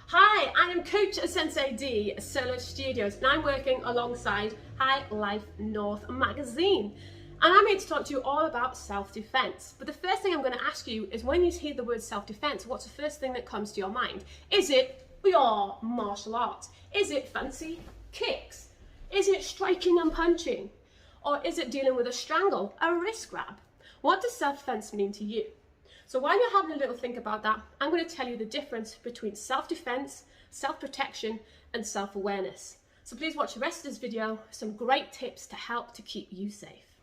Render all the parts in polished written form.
Hi, I am Coach Sensei D, Solo Studios, and I'm working alongside High Life North magazine. And I'm here to talk to you all about self-defense. But the first thing I'm going to ask you is, when you hear the word self-defense, what's the first thing that comes to your mind? Is it your martial arts? Is it fancy kicks? Is it striking and punching? Or is it dealing with a strangle, a wrist grab? What does self-defense mean to you? So while you're having a little think about that, I'm going to tell you the difference between self-defense, self-protection, and self-awareness. So please watch the rest of this video, some great tips to help to keep you safe.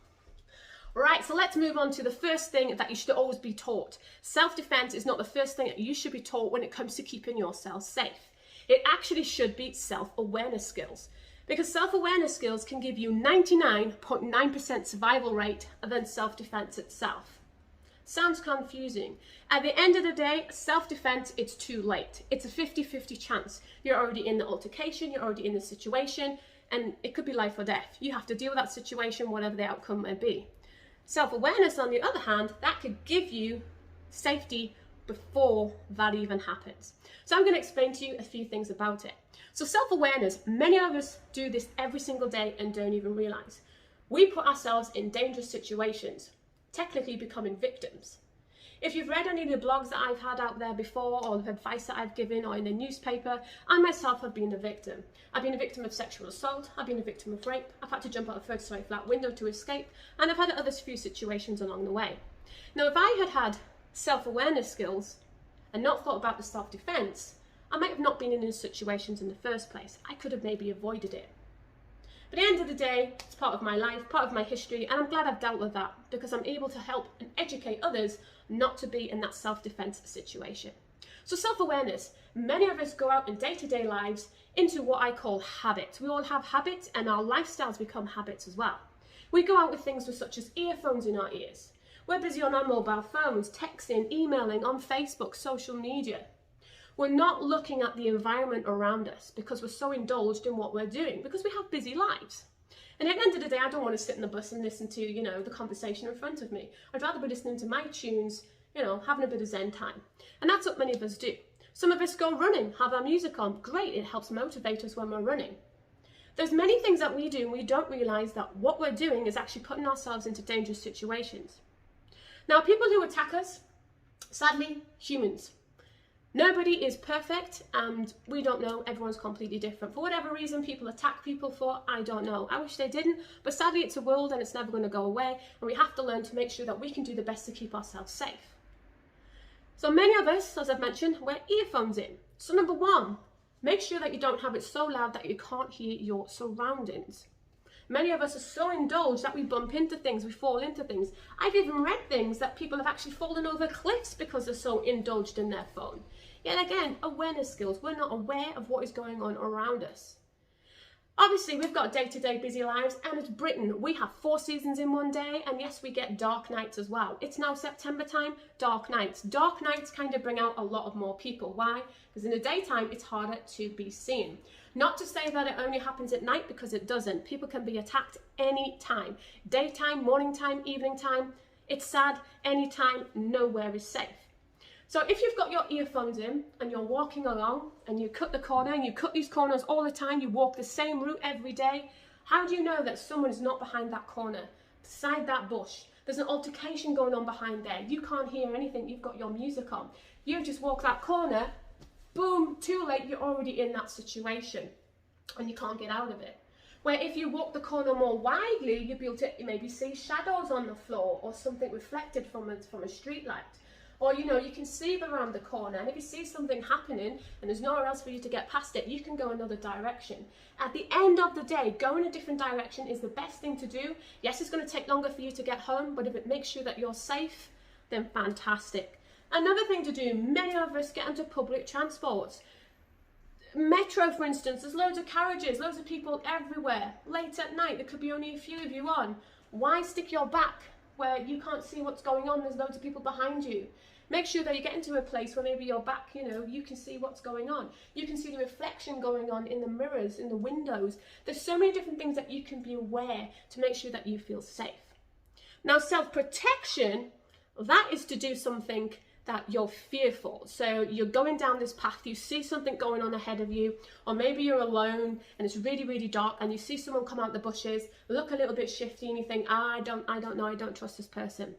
Right, so let's move on to the first thing that you should always be taught. Self-defense is not the first thing that you should be taught when it comes to keeping yourself safe. It actually should be self-awareness skills, because self-awareness skills can give you 99.9% survival rate than self-defense itself. Sounds confusing. At the end of the day, self-defense, it's too late. It's a 50-50 chance. You're already in the altercation, you're already in the situation, and it could be life or death. You have to deal with that situation, whatever the outcome may be. Self-awareness, on the other hand, that could give you safety before that even happens. So I'm going to explain to you a few things about it. So self-awareness, many of us do this every single day and don't even realize. We put ourselves in dangerous situations, technically becoming victims. If you've read any of the blogs that I've had out there before, or the advice that I've given, or in the newspaper, I myself have been a victim. I've been a victim of sexual assault, I've been a victim of rape, I've had to jump out a third-story flat window to escape, and I've had other few situations along the way. Now, if I had self-awareness skills and not thought about the self-defense, I might have not been in those situations in the first place. I could have maybe avoided it. But at the end of the day, it's part of my life, part of my history, and I'm glad I've dealt with that, because I'm able to help and educate others not to be in that self-defense situation. So self-awareness, many of us go out in day-to-day lives into what I call habits. We all have habits, and our lifestyles become habits as well. We go out with things such as earphones in our ears. We're busy on our mobile phones, texting, emailing, on Facebook, social media. We're not looking at the environment around us because we're so indulged in what we're doing, because we have busy lives. And at the end of the day, I don't want to sit in the bus and listen to, the conversation in front of me. I'd rather be listening to my tunes, having a bit of Zen time. And that's what many of us do. Some of us go running, have our music on. Great, it helps motivate us when we're running. There's many things that we do and we don't realize that what we're doing is actually putting ourselves into dangerous situations. Now, people who attack us, sadly, humans. Nobody is perfect, and we don't know. Everyone's completely different. For whatever reason people attack people for, I don't know. I wish they didn't, but sadly it's a world and it's never going to go away, and we have to learn to make sure that we can do the best to keep ourselves safe. So many of us, as I've mentioned, wear earphones in. So number one, make sure that you don't have it so loud that you can't hear your surroundings. Many of us are so indulged that we bump into things, we fall into things. I've even read things that people have actually fallen over cliffs because they're so indulged in their phone. Yet again, awareness skills. We're not aware of what is going on around us. Obviously, we've got day-to-day busy lives, and it's Britain. We have 4 seasons in one day, and yes, we get dark nights as well. It's now September time, dark nights. Dark nights kind of bring out a lot of more people. Why? Because in the daytime, it's harder to be seen. Not to say that it only happens at night, because it doesn't. People can be attacked any time. Daytime, morning time, evening time. It's sad, anytime, nowhere is safe. So if you've got your earphones in and you're walking along and you cut the corner, and you cut these corners all the time, you walk the same route every day, how do you know that someone is not behind that corner, beside that bush? There's an altercation going on behind there. You can't hear anything. You've got your music on. You just walk that corner, boom, too late, you're already in that situation and you can't get out of it. Where if you walk the corner more widely, you'll be able to maybe see shadows on the floor or something reflected from a street light. Or, you can see around the corner, and if you see something happening and there's nowhere else for you to get past it, you can go another direction. At the end of the day, going a different direction is the best thing to do. Yes, it's going to take longer for you to get home, but if it makes sure that you're safe, then fantastic. Another thing to do, many of us get into public transport. Metro, for instance, there's loads of carriages, loads of people everywhere. Late at night, there could be only a few of you on. Why stick your back where you can't see what's going on? There's loads of people behind you. Make sure that you get into a place where maybe your back, you can see what's going on. You can see the reflection going on in the mirrors, in the windows. There's so many different things that you can be aware to make sure that you feel safe. Now, self-protection, that is to do something that you're fearful. So you're going down this path, you see something going on ahead of you, or maybe you're alone and it's really, really dark and you see someone come out the bushes, look a little bit shifty, and you think, I don't know, I don't trust this person.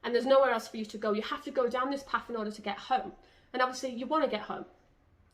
And there's nowhere else for you to go. You have to go down this path in order to get home. And obviously you want to get home.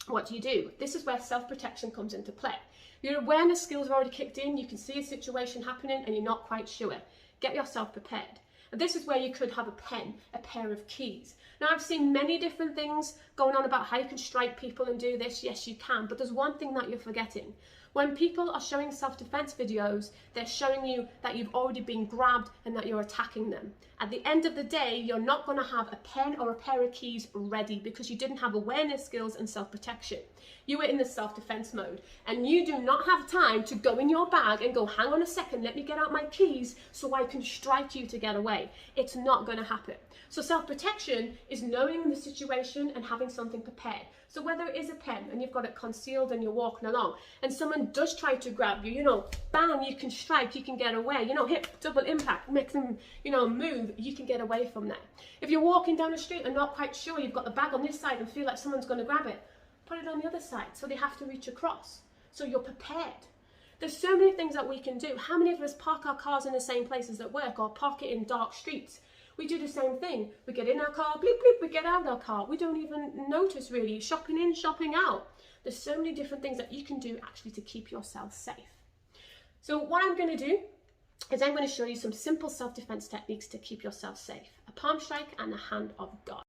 What do? This is where self-protection comes into play. Your awareness skills have already kicked in, you can see a situation happening and you're not quite sure. Get yourself prepared. And this is where you could have a pen, a pair of keys. Now, I've seen many different things going on about how you can strike people and do this. Yes, you can, but there's one thing that you're forgetting. When people are showing self-defense videos, they're showing you that you've already been grabbed and that you're attacking them. At the end of the day, you're not going to have a pen or a pair of keys ready because you didn't have awareness skills and self-protection. You were in the self-defense mode, and you do not have time to go in your bag and go, hang on a second, let me get out my keys so I can strike you to get away. It's not going to happen. So self-protection is knowing the situation and having something prepared. So whether it is a pen and you've got it concealed and you're walking along and someone does try to grab you, bam, you can strike, you can get away, hit double impact, make them, move, you can get away from that. If you're walking down the street and not quite sure, you've got the bag on this side and feel like someone's going to grab it, put it on the other side so they have to reach across. So you're prepared. There's so many things that we can do. How many of us park our cars in the same places at work or park it in dark streets? We do the same thing. We get in our car, bleep, bleep, we get out of our car. We don't even notice really. Shopping in, shopping out. There's so many different things that you can do actually to keep yourself safe. So what I'm going to do is I'm going to show you some simple self-defense techniques to keep yourself safe. A palm strike and the hand of God.